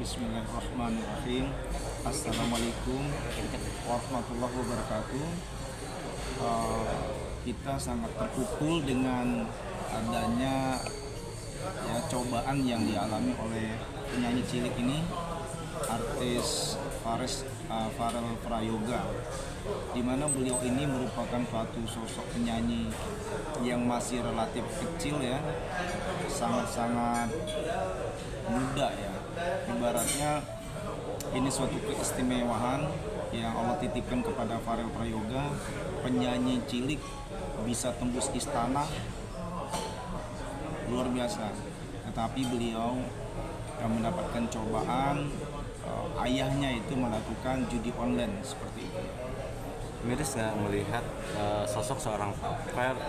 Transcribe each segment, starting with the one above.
Bismillahirrahmanirrahim. Assalamualaikum warahmatullahi wabarakatuh. Kita sangat terpukul dengan adanya cobaan yang dialami oleh penyanyi cilik ini, artis Farel Prayoga, di mana beliau ini merupakan suatu sosok penyanyi yang masih relatif kecil ya, sangat-sangat muda ya. Ibaratnya ini suatu keistimewaan yang Allah titipkan kepada Farel Prayoga, penyanyi cilik bisa tembus istana, luar biasa. Tetapi beliau yang mendapatkan cobaan, ayahnya itu melakukan judi online seperti itu. Miris nggak melihat sosok seorang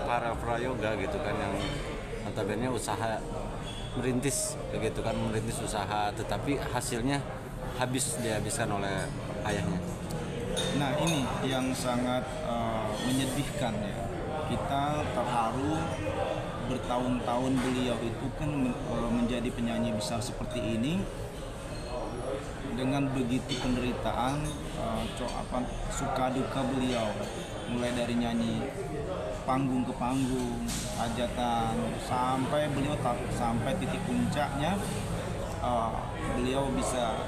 Farel Prayoga gitu kan, yang notabene usaha merintis usaha, tetapi hasilnya dihabiskan oleh ayahnya. Nah, ini yang sangat menyedihkan ya. Kita terharu bertahun-tahun beliau itu kan menjadi penyanyi besar seperti ini, dengan begitu penderitaan, suka duka beliau, mulai dari nyanyi panggung ke panggung, hajatan, sampai beliau sampai titik puncaknya beliau bisa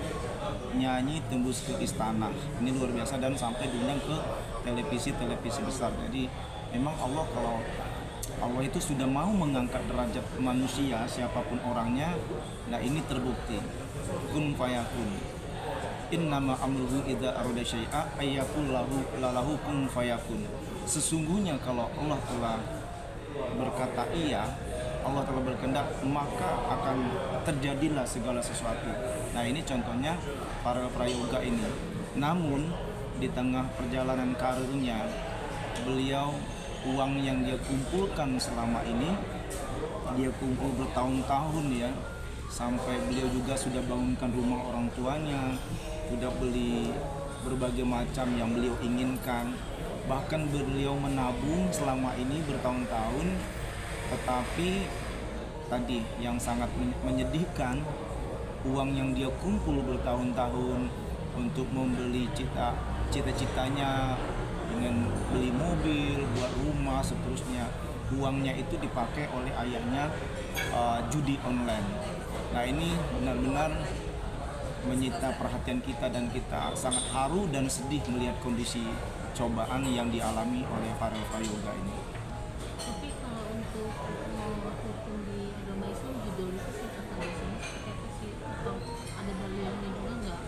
nyanyi tembus ke istana. Ini luar biasa, dan sampai diundang ke televisi besar. Jadi memang kalau Allah itu sudah mau mengangkat derajat manusia siapapun orangnya, nah ini terbukti. Kun fayakun. Innama amruhu idza arada syai'a ayyakul lahu kun fayakun. Sesungguhnya kalau Allah telah berkata iya, Allah telah berkehendak, maka akan terjadilah segala sesuatu. Nah, ini contohnya Farel Prayoga ini. Namun di tengah perjalanan karirnya, beliau, uang yang dia kumpulkan selama ini, dia kumpul bertahun-tahun ya, sampai beliau juga sudah bangunkan rumah orang tuanya, sudah beli berbagai macam yang beliau inginkan, bahkan beliau menabung selama ini bertahun-tahun. Tetapi tadi yang sangat menyedihkan, uang yang dia kumpul bertahun-tahun untuk membeli cita-citanya, dengan beli mobil, buat rumah, seterusnya, uangnya itu dipakai oleh ayahnya judi online. Nah, ini benar-benar menyita perhatian kita, dan kita sangat haru dan sedih melihat kondisi cobaan yang dialami oleh Farel Prayoga ini. Tapi kalau untuk hukum di agama Islam, judul itu sih kata biasanya seperti apa sih? Atau ada dalilnya juga nggak?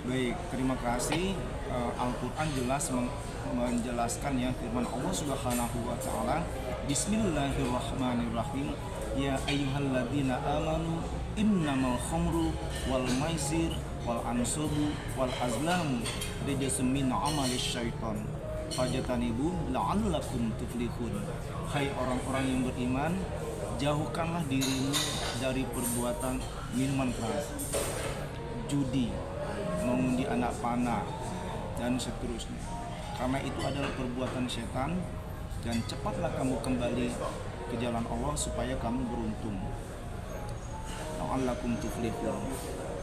Baik, terima kasih. Al-Quran jelas menjelaskan ya, firman Allah Subhanahu wa Ta'ala, Bismillahirrahmanirrahim. Ya ayyuhalladzina amanu innamal khamru wal maisir wal ansubu wal azlamu rijsun min amalis syaitan fajtanibu la'allakum tuflihun. Hai orang-orang yang beriman, jauhkanlah dirimu dari perbuatan minuman keras, judi, mengundi anak panah, dan seterusnya, karena itu adalah perbuatan setan, dan cepatlah kamu kembali ke jalan Allah supaya kamu beruntung. La'allakum tuflihun,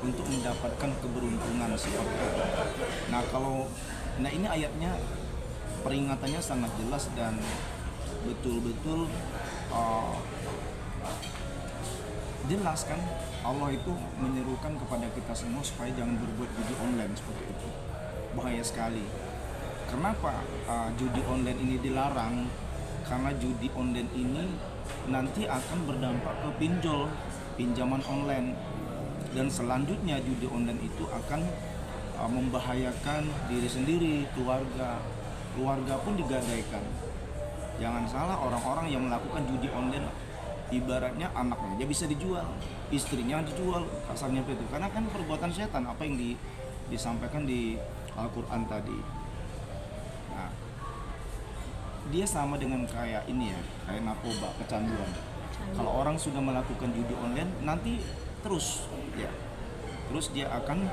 untuk mendapatkan keberuntungan seperti itu. Nah ini ayatnya peringatannya sangat jelas dan betul-betul jelas kan. Allah itu menyerukan kepada kita semua supaya jangan berbuat judi online seperti itu. Bahaya sekali. Kenapa judi online ini dilarang? Karena judi online ini nanti akan berdampak ke pinjaman online, dan selanjutnya judi online itu akan membahayakan diri sendiri, keluarga pun digadaikan. Jangan salah, orang-orang yang melakukan judi online, ibaratnya anaknya aja bisa dijual, istrinya dijual, kasarnya begitu, karena kan perbuatan setan apa yang disampaikan di Al-Quran tadi. Nah, dia sama dengan kayak ini ya, kayak narkoba, kecanduan. Kalau orang sudah melakukan judi online, nanti terus dia akan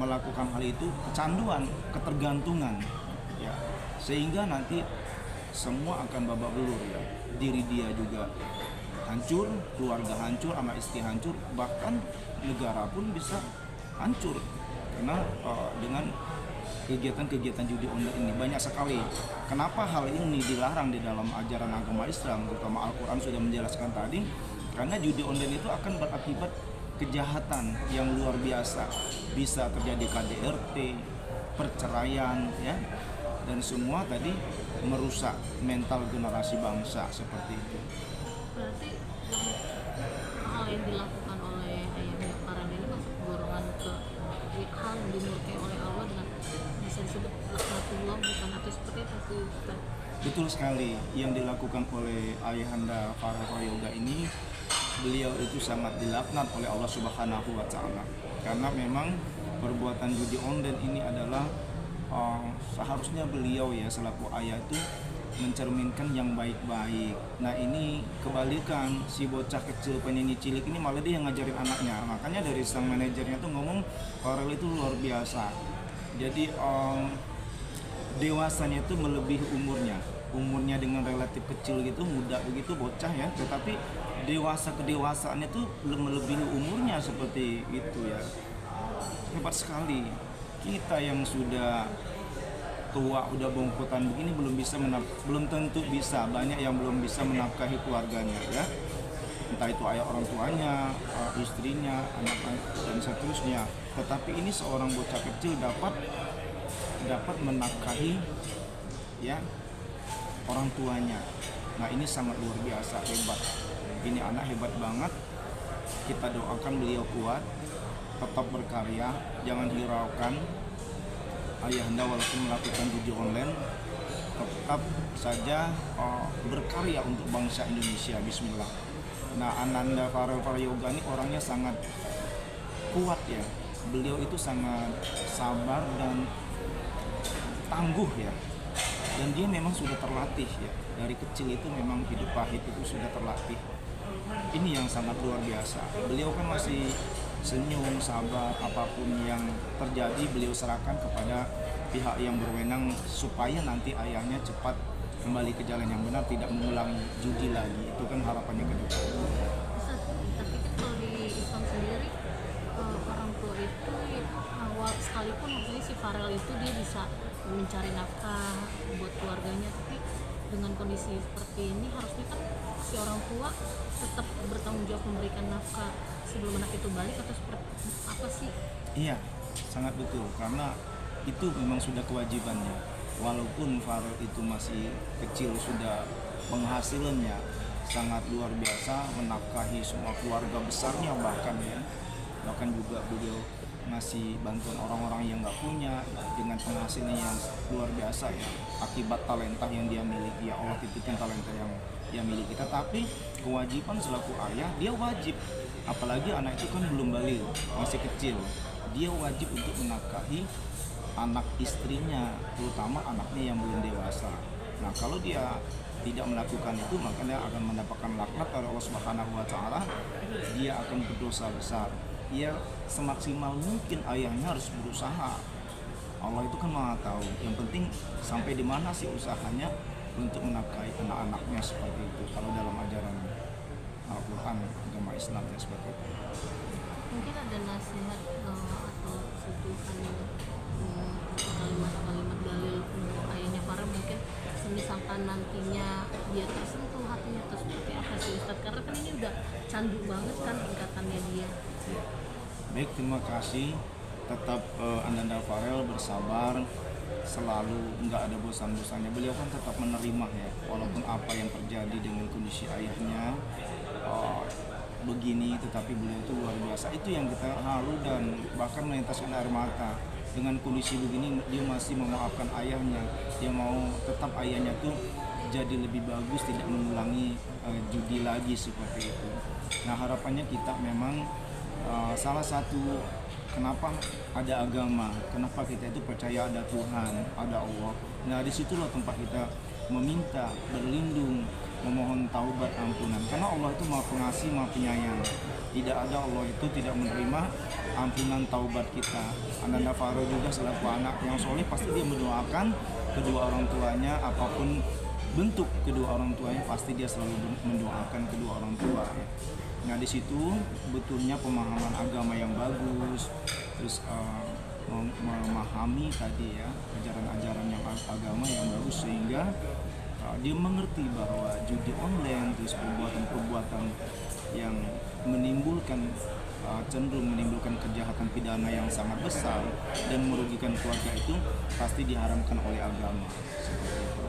melakukan hal itu, kecanduan, ketergantungan ya, sehingga nanti semua akan babak belur ya, diri dia juga hancur, keluarga hancur, anak istri hancur, bahkan negara pun bisa hancur karena dengan kegiatan-kegiatan judi online ini banyak sekali. Kenapa hal ini dilarang di dalam ajaran agama Islam, terutama Al-Quran sudah menjelaskan tadi, karena judi online itu akan berakibat kejahatan yang luar biasa, bisa terjadi KDRT, perceraian, ya, dan semua tadi merusak mental generasi bangsa seperti itu. Berarti hal yang dilakukan oleh ayahnya Farel ini masuk golongan ke hal yang dimurkai oleh Allah dengan bisa disebut laknatullah, bukan atau seperti itu sih Ustaz? Betul sekali, yang dilakukan oleh ayahanda Farel Prayoga ini, beliau itu sangat dilaknat oleh Allah Subhanahu wa Ta'ala, karena memang perbuatan judi online ini adalah seharusnya beliau ya selaku ayah itu mencerminkan yang baik-baik. Nah ini kebalikan, si bocah kecil penyanyi cilik ini malah dia yang ngajarin anaknya. Makanya dari sang manajernya tuh ngomong Farel itu luar biasa. Jadi dewasanya itu melebihi umurnya dengan relatif kecil gitu, muda begitu, bocah ya, tetapi dewasa kedewasaannya itu melebihi umurnya seperti itu ya. Hebat sekali. Kita yang sudah tua, udah bongkotan begini belum tentu bisa, banyak yang belum bisa menafkahi keluarganya ya, entah itu ayah orang tuanya, istrinya, anak-anak dan seterusnya. Tetapi ini seorang bocah kecil dapat menafkahi ya orang tuanya. Nah ini sangat luar biasa, hebat. Ini anak hebat banget. Kita doakan beliau kuat, tetap berkarya, jangan hiraukan. Ayahanda walaupun melakukan judi online, tetap saja berkarya untuk bangsa Indonesia. Bismillah. Nah Ananda Farel Prayoga ini orangnya sangat kuat ya. Beliau itu sangat sabar dan tangguh ya. Dan dia memang sudah terlatih ya. Dari kecil itu memang hidup pahit itu sudah terlatih. Ini yang sangat luar biasa. Beliau kan masih senyum, sabar, apapun yang terjadi beliau serahkan kepada pihak yang berwenang supaya nanti ayahnya cepat kembali ke jalan yang benar, tidak mengulangi judi lagi. Itu kan harapannya ke depan. Ustaz, tapi kan kalau di Islam sendiri orang tua itu awal sekalipun maksudnya si Farel itu dia bisa mencari nafkah buat keluarganya, tapi dengan kondisi seperti ini harusnya kan si orang tua tetap bertanggung jawab memberikan nafkah sebelum anak itu balik, atau seperti apa sih? Iya, sangat betul, karena itu memang sudah kewajibannya. Walaupun Farel itu masih kecil, sudah penghasilannya sangat luar biasa, menafkahi semua keluarga besarnya, bahkan juga beliau ngasih bantuan orang-orang yang nggak punya dengan penghasilan yang luar biasa ya, akibat talenta yang dia miliki. Ya Allah titipkan talenta yang dia miliki. Tetapi kewajiban selaku ayah, dia wajib, apalagi anak itu kan belum balik, masih kecil, dia wajib untuk menafkahi anak istrinya, terutama anaknya yang belum dewasa. Nah kalau dia tidak melakukan itu, maka dia akan mendapatkan laknat dari Allah Subhanahu wa Ta'ala. Dia akan berdosa besar. Ya semaksimal mungkin ayahnya harus berusaha. Allah itu kan Maha tahu. Yang penting sampai di mana sih usahanya untuk menafkahi anak-anaknya seperti itu. Kalau dalam ajaran Al-Quran agama Islam ya seperti itu. Mungkin ada nasihat atau sentuhan kalimat-kalimat dalil untuk ayahnya Farel, mungkin misalkan nantinya dia tersentuh hatinya atau seperti apa sih Ustadz, karena kan ini udah candu banget kan tingkatannya dia. Baik, terima kasih. Tetap Ananda Farel bersabar, selalu nggak ada bosan-bosannya. Beliau kan tetap menerima ya, walaupun apa yang terjadi dengan kondisi ayahnya begini, tetapi beliau itu luar biasa. Itu yang kita haru dan bahkan meneteskan air mata. Dengan kondisi begini dia masih memaafkan ayahnya. Dia mau tetap ayahnya tuh jadi lebih bagus, tidak mengulangi judi lagi seperti itu. Nah harapannya kita memang salah satu kenapa ada agama, kenapa kita itu percaya ada Tuhan, ada Allah. Nah disitulah tempat kita meminta, berlindung, memohon taubat ampunan. Karena Allah itu Maha Pengasih, Maha Penyayang. Tidak ada Allah itu tidak menerima ampunan taubat kita. Ananda Farel juga selaku anak yang soleh, pasti dia mendoakan kedua orang tuanya apapun bentuk kedua orang tuanya, pasti dia selalu mendoakan kedua orang tua ya. Nah di situ betulnya pemahaman agama yang bagus, terus memahami tadi ya ajaran-ajaran yang agama yang bagus, sehingga dia mengerti bahwa judi online terus perbuatan-perbuatan yang menimbulkan cenderung menimbulkan kejahatan pidana yang sangat besar dan merugikan keluarga itu pasti diharamkan oleh agama. Seperti itu.